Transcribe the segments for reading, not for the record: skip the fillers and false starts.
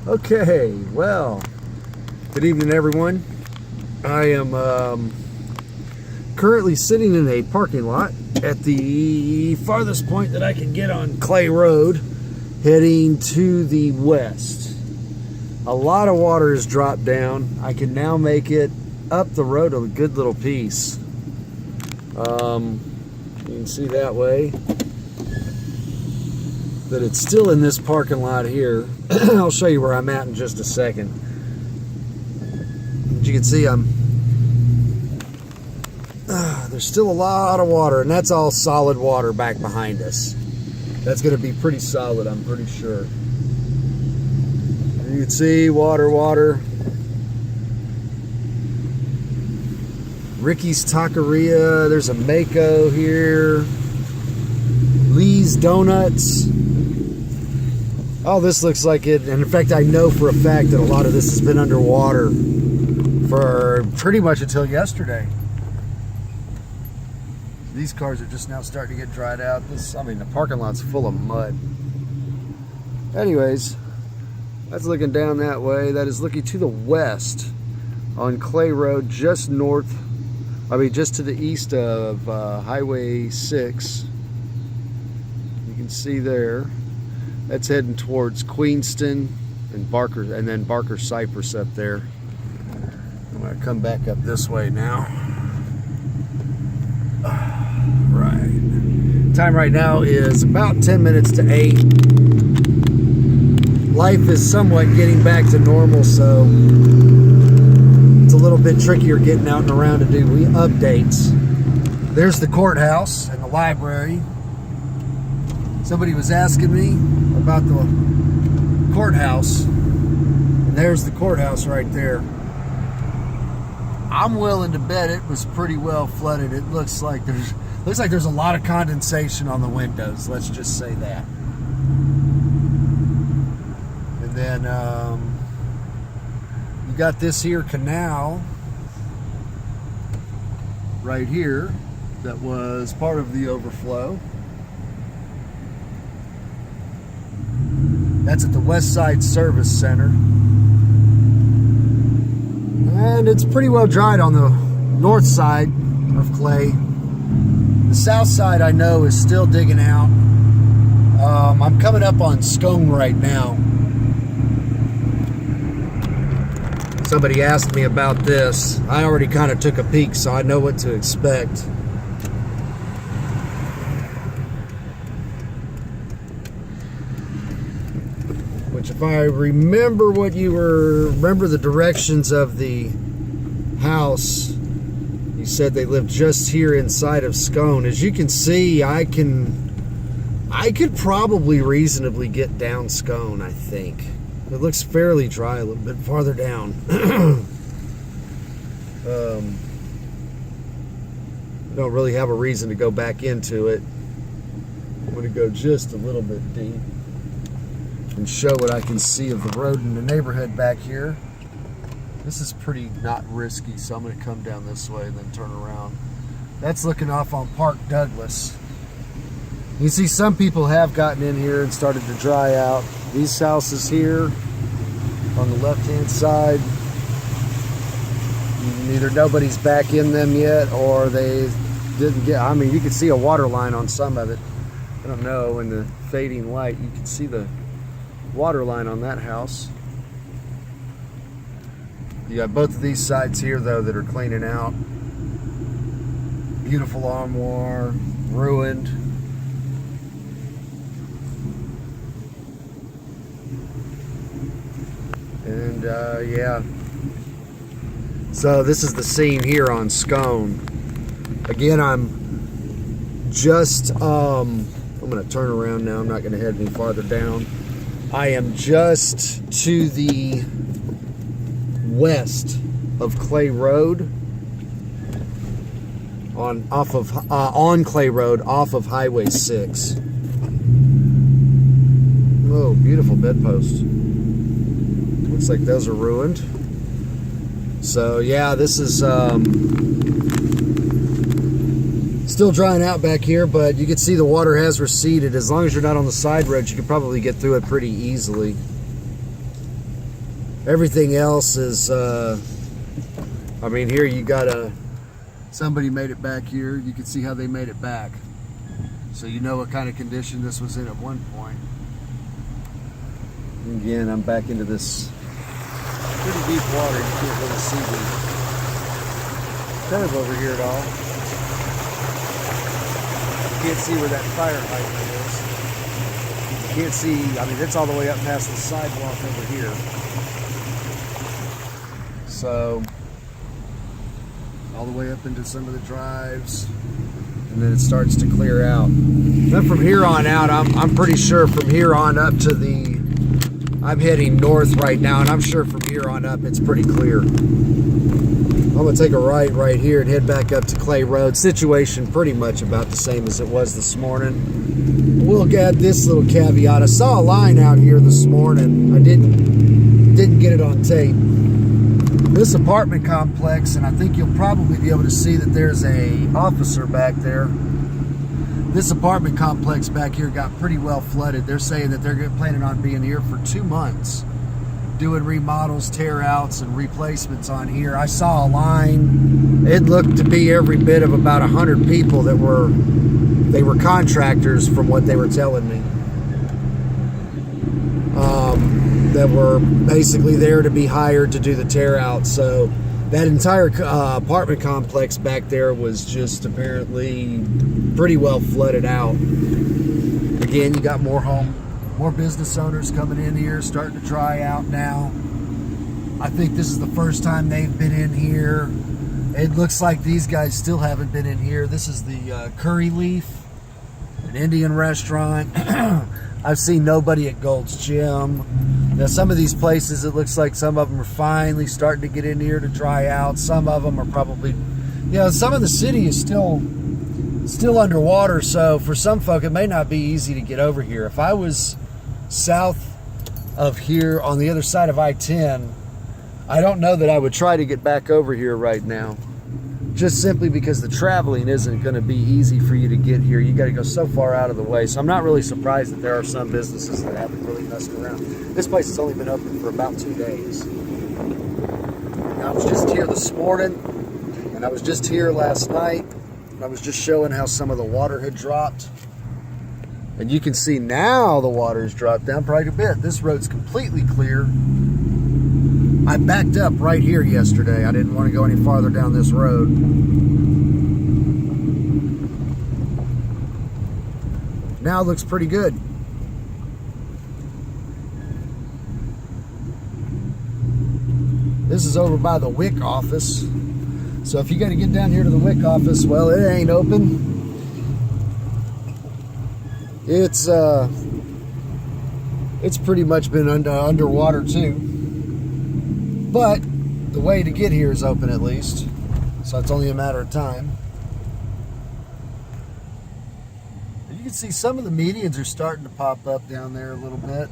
Okay, well, good evening everyone. I am currently sitting in a parking lot at the farthest point that I can get on Clay Road, heading to the west. A lot of water has dropped down. I can now make it up the road a good little piece. You can see that way that it's still in this parking lot here. I'll show you where I'm at in just a second. As you can see, there's still a lot of water, and that's all solid water back behind us. That's going to be pretty solid, I'm pretty sure. You can see water. Ricky's Taqueria. There's a Mako here. Lee's Donuts. Oh, this looks like it. And in fact, I know for a fact that a lot of this has been underwater for pretty much until yesterday. These cars are just now starting to get dried out. The parking lot's full of mud. Anyways, that's looking down that way. That is looking to the west on Clay Road, just just to the east of Highway 6. You can see there. That's heading towards Queenston and Barker, and then Barker Cypress up there. I'm going to come back up this way now. Right. Time right now is about 10 minutes to 8. Life is somewhat getting back to normal, so it's a little bit trickier getting out and around to do updates. There's the courthouse and the library. Somebody was asking me about the courthouse, and there's the courthouse right there. I'm willing to bet it was pretty well flooded. It looks like there's a lot of condensation on the windows. Let's just say that. And then you got this here canal right here that was part of the overflow. That's at the West Side Service Center. And it's pretty well dried on the north side of Clay. The south side, I know, is still digging out. I'm coming up on Scone right now. Somebody asked me about this. I already kind of took a peek, so I know what to expect. Which, if I remember remember the directions of the house, you said they lived just here inside of Scone. As you can see, I could probably reasonably get down Scone, I think. It looks fairly dry a little bit farther down. I don't really have a reason to go back into it. I'm going to go just a little bit deep and show what I can see of the road in the neighborhood back here. This is pretty not risky, so I'm going to come down this way and then turn around. That's looking off on Park Douglas. You see some people have gotten in here and started to dry out. These houses here on the left-hand side, either nobody's back in them yet or they didn't get, you can see a water line on some of it. I don't know, in the fading light, you can see the water line on that house. You got both of these sides here, though, that are cleaning out. Beautiful armoire, ruined. And yeah. So this is the scene here on Scone. Again, I'm just I'm going to turn around now. I'm not going to head any farther down. I am just to the west of Clay Road, on Clay Road, off of Highway 6. Oh, beautiful bedpost. Looks like those are ruined. So yeah, this is still drying out back here, but you can see the water has receded. As long as you're not on the side roads, you can probably get through it pretty easily. Everything else is, I mean, here you got somebody made it back here. You can see how they made it back. So you know what kind of condition this was in at one point. And again, I'm back into this pretty deep water. You can't really see the curve over here at all. You can't see where that fire hydrant is. You can't see, I mean, it's all the way up past the sidewalk over here. So, all the way up into some of the drives, and then it starts to clear out. Then from here on out, I'm pretty sure from here on up to the, I'm heading north right now, and I'm sure from here on up it's pretty clear. I'm gonna take a right here and head back up to Clay Road. Situation pretty much about the same as it was this morning. We'll add this little caveat. I saw a line out here this morning. I didn't get it on tape. This apartment complex, and I think you'll probably be able to see that there's a officer back there. This apartment complex back here got pretty well flooded. They're saying that they're planning on being here for 2 months, doing remodels, tear outs, and replacements on here. I saw a line. It looked to be every bit of about 100 people that they were contractors from what they were telling me. That were basically there to be hired to do the tear out. So that entire apartment complex back there was just apparently pretty well flooded out. Again, you got more business owners coming in here, starting to dry out now. I think this is the first time they've been in here. It looks like these guys still haven't been in here. This is the Curry Leaf, an Indian restaurant. I've seen nobody at Gold's Gym. Now, some of these places, it looks like some of them are finally starting to get in here to dry out. Some of them are probably, you know, some of the city is still underwater. So for some folk, it may not be easy to get over here. If I was south of here on the other side of I-10, I don't know that I would try to get back over here right now. Just simply because the traveling isn't going to be easy for you to get here. You got to go so far out of the way. So I'm not really surprised that there are some businesses that haven't really messed around. This place has only been open for about 2 days. I was just here this morning, and I was just here last night, and I was just showing how some of the water had dropped. And you can see now the water's dropped down quite a bit. This road's completely clear. I backed up right here yesterday. I didn't want to go any farther down this road. Now it looks pretty good. This is over by the WIC office. So if you got to get down here to the WIC office, well, it ain't open. It's pretty much been underwater too. But the way to get here is open at least, so it's only a matter of time. And you can see some of the medians are starting to pop up down there a little bit.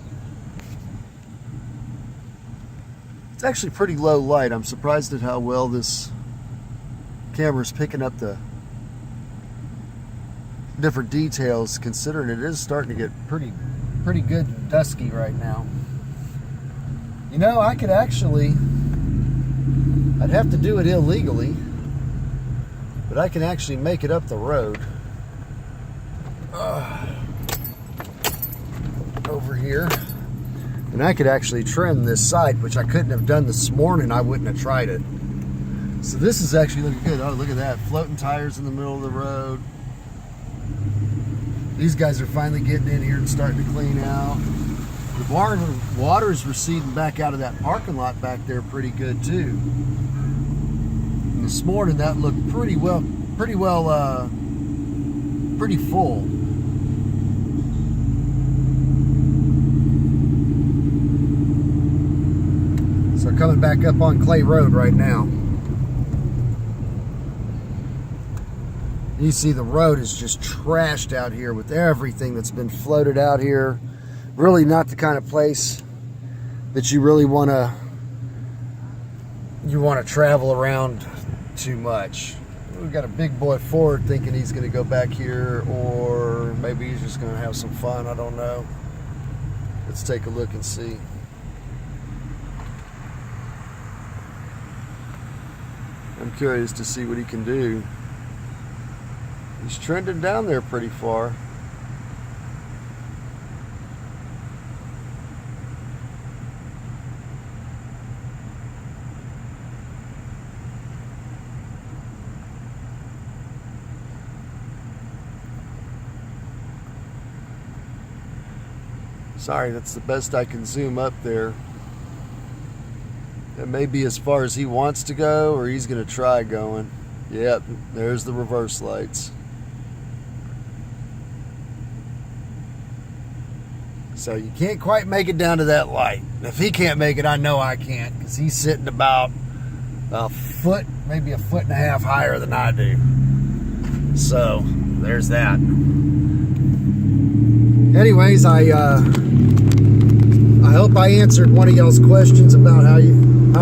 It's actually pretty low light. I'm surprised at how well this camera's picking up the different details, considering it is starting to get pretty good and dusky right now. You know, I could actually, I'd have to do it illegally, but I can actually make it up the road over here, and I could actually trim this side, which I couldn't have done this morning. I wouldn't have tried it. So this is actually looking good. Oh, look at that, floating tires in the middle of the road. These guys are finally getting in here and starting to clean out. The water's receding back out of that parking lot back there pretty good too. And this morning that looked pretty full. So coming back up on Clay Road right now. You see the road is just trashed out here with everything that's been floated out here. Really not the kind of place that you really want to travel around too much. We've got a big boy Ford thinking he's going to go back here, or maybe he's just going to have some fun. I don't know. Let's take a look and see. I'm curious to see what he can do. He's trending down there pretty far. Sorry, that's the best I can zoom up there. It may be as far as he wants to go, or he's going to try going. Yep, there's the reverse lights. So you can't quite make it down to that light. If he can't make it, I know I can't, because he's sitting about a foot, maybe a foot and a half higher than I do. So there's that. Anyways, I hope I answered one of y'all's questions about how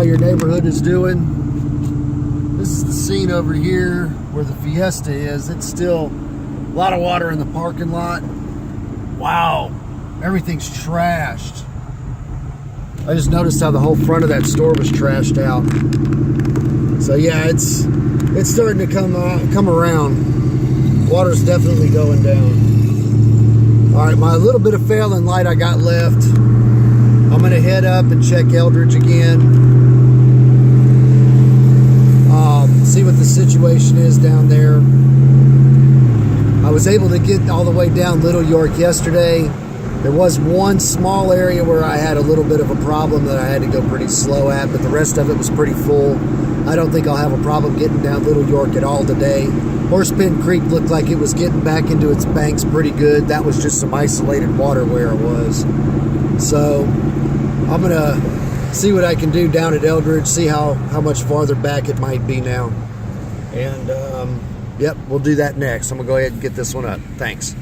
your neighborhood is doing. This is the scene over here where the Fiesta is. It's still a lot of water in the parking lot. Wow, everything's trashed. I just noticed how the whole front of that store was trashed out. So yeah, it's starting to come around. Water's definitely going down. All right, my little bit of failing light I got left. I'm gonna head up and check Eldridge again. See what the situation is down there. I was able to get all the way down Little York yesterday. There was one small area where I had a little bit of a problem that I had to go pretty slow at, but the rest of it was pretty full. I don't think I'll have a problem getting down Little York at all today. Horsepen Creek looked like it was getting back into its banks pretty good. That was just some isolated water where it was. So I'm gonna see what I can do down at Eldridge, see how much farther back it might be now. And yep, we'll do that next. I'm gonna go ahead and get this one up. Thanks.